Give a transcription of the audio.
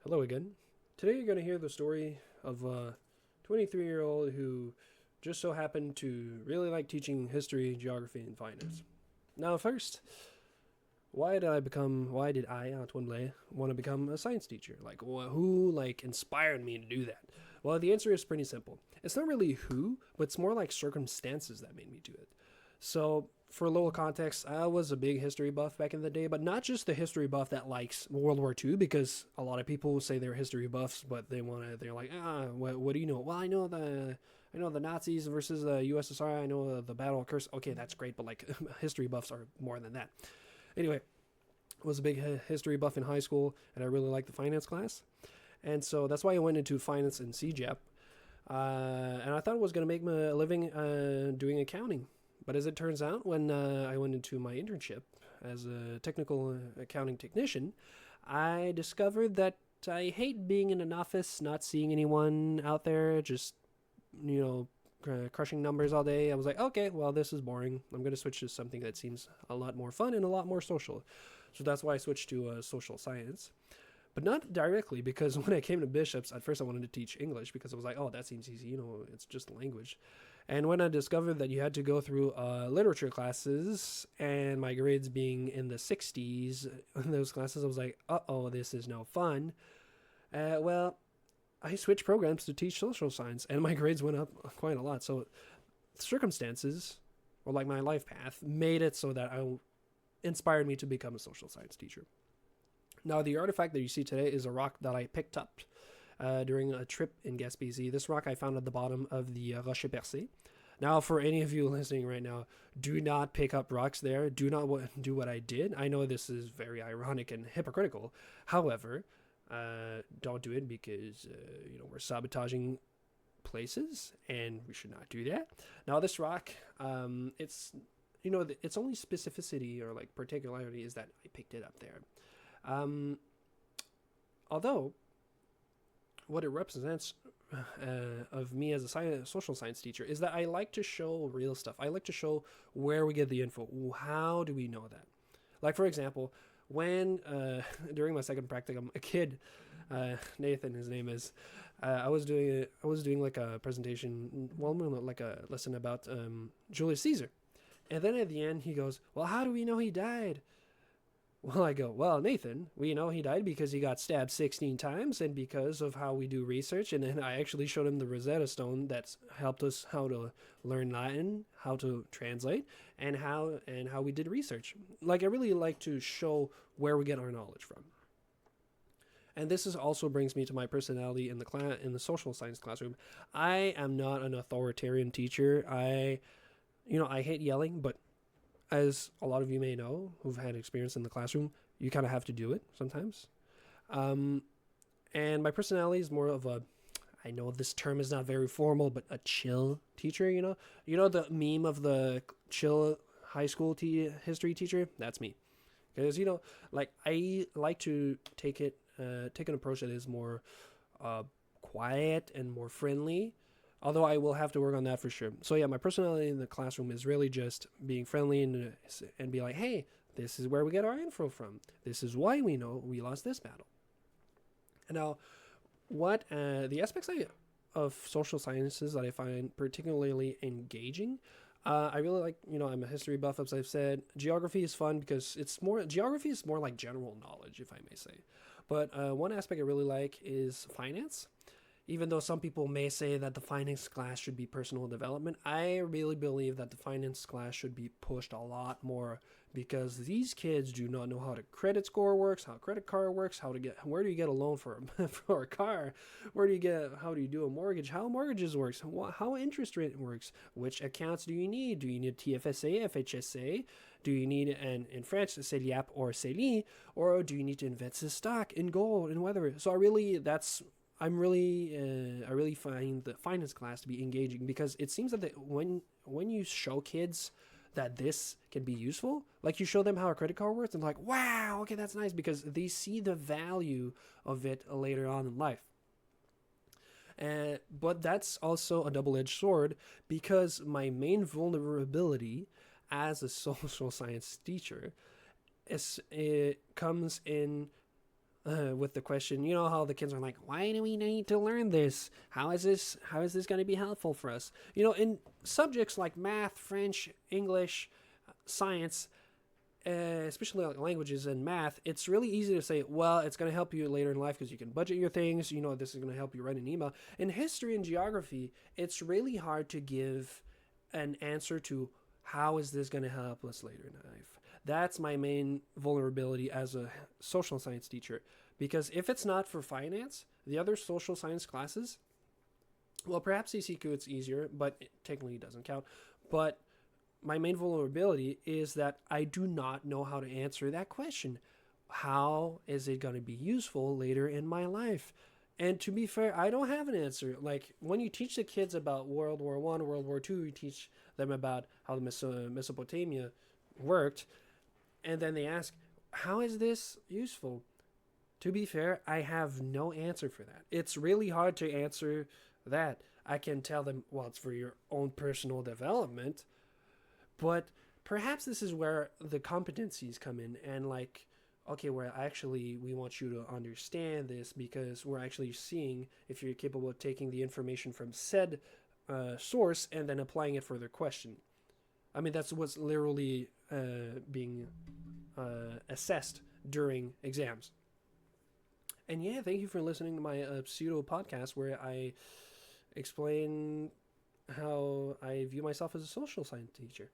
Hello again. Today you're going to hear the story of a 23-year-old who just so happened to really like teaching history, geography, and finance. Now, first, why did I, Antoine Blais, want to become a science teacher? Who inspired me to do that? Well, the answer is pretty simple. It's not really who, but it's more like circumstances that made me do it. So, for a little context, I was a big history buff back in the day, but not just the history buff that likes World War II, because a lot of people say they're history buffs, but they're like, what do you know? Well, I know the Nazis versus the USSR. I know the Battle of Kursk. Okay, that's great, but like history buffs are more than that. Anyway, I was a big history buff in high school, and I really liked the finance class, and so that's why I went into finance and CJAP, and I thought it was going to make me a living doing accounting. But as it turns out, when I went into my internship as a technical accounting technician, I discovered that I hate being in an office, not seeing anyone out there, just, you know, crushing numbers all day. I was like, okay, well, this is boring. I'm going to switch to something that seems a lot more fun and a lot more social. So that's why I switched to social science. But not directly, because when I came to Bishops, at first I wanted to teach English because I was like, oh, that seems easy, it's just language. And when I discovered that you had to go through literature classes and my grades being in the 60s in those classes, I was like, uh-oh, this is no fun. Well, I switched programs to teach social science, and my grades went up quite a lot. So circumstances, or like my life path, made it so that I inspired me to become a social science teacher. Now, the artifact that you see today is a rock that I picked up during a trip in Gaspésie. This rock I found at the bottom of the Rocher Percé. Now, for any of you listening right now, do not pick up rocks there. Do not do what I did. I know this is very ironic and hypocritical. However, don't do it because we're sabotaging places, and we should not do that. Now, this rock, its only specificity or like particularity is that I picked it up there. Although, what it represents of me as a social science teacher is that I like to show real stuff. I like to show where we get the info. How do we know that? Like, for example, when during my second practicum, a kid, Nathan, his name is, I was doing like a presentation, like a lesson about Julius Caesar, and then at the end he goes, "Well, how do we know he died?" Well, I go, well, Nathan, we know he died because he got stabbed 16 times and because of how we do research. And then I actually showed him the Rosetta Stone that's helped us how to learn Latin, how to translate, and how we did research. Like, I really like to show where we get our knowledge from. And this also brings me to my personality in the social science classroom. I am not an authoritarian teacher. I hate yelling, but as a lot of you may know who've had experience in the classroom, you kind of have to do it sometimes. And my personality is more of I know this term is not very formal, but a chill teacher, the meme of the chill high school history teacher? That's me. Because, I like to take an approach that is more quiet and more friendly. Although I will have to work on that for sure. So yeah, my personality in the classroom is really just being friendly and be like, hey, this is where we get our info from. This is why we know we lost this battle. And now, what the aspects of social sciences that I find particularly engaging, I really like, I'm a history buff, as I've said. Geography is fun because geography is more like general knowledge, if I may say. But one aspect I really like is finance. Even though some people may say that the finance class should be personal development, I really believe that the finance class should be pushed a lot more because these kids do not know how the credit score works, how credit card works, where do you get a loan for for a car, how do you do a mortgage, how mortgages works, how interest rate works, which accounts do you need? Do you need TFSA, FHSA? Do you need in French CELIAP or CELI, or do you need to invest in stock, in gold, in whatever? So I really find the finance class to be engaging because it seems that when you show kids that this can be useful, like you show them how a credit card works, and like, wow, okay, that's nice, because they see the value of it later on in life. But that's also a double-edged sword because my main vulnerability as a social science teacher it comes in with the question. You know how the kids are like, "Why do we need to learn this? How is this? How is this going to be helpful for us?" You know, in subjects like math, French, English, science, especially like languages and math, it's really easy to say, well, it's going to help you later in life because you can budget your things. You know, this is going to help you write an email. In history and geography, it's really hard to give an answer to how is this going to help us later in life. That's my main vulnerability as a social science teacher. Because if it's not for finance, the other social science classes, well, perhaps CCQ it's easier, but it technically doesn't count. But my main vulnerability is that I do not know how to answer that question. How is it going to be useful later in my life? And to be fair, I don't have an answer. Like when you teach the kids about World War One, World War Two, you teach them about how the Mesopotamia worked, and then they ask, "How is this useful?" To be fair, I have no answer for that. It's really hard to answer that. I can tell them, well, it's for your own personal development, but perhaps this is where the competencies come in and like, okay, where actually we want you to understand this because we're actually seeing if you're capable of taking the information from said source and then applying it for their question. I mean, that's what's literally being assessed during exams. And yeah, thank you for listening to my pseudo podcast where I explain how I view myself as a social science teacher.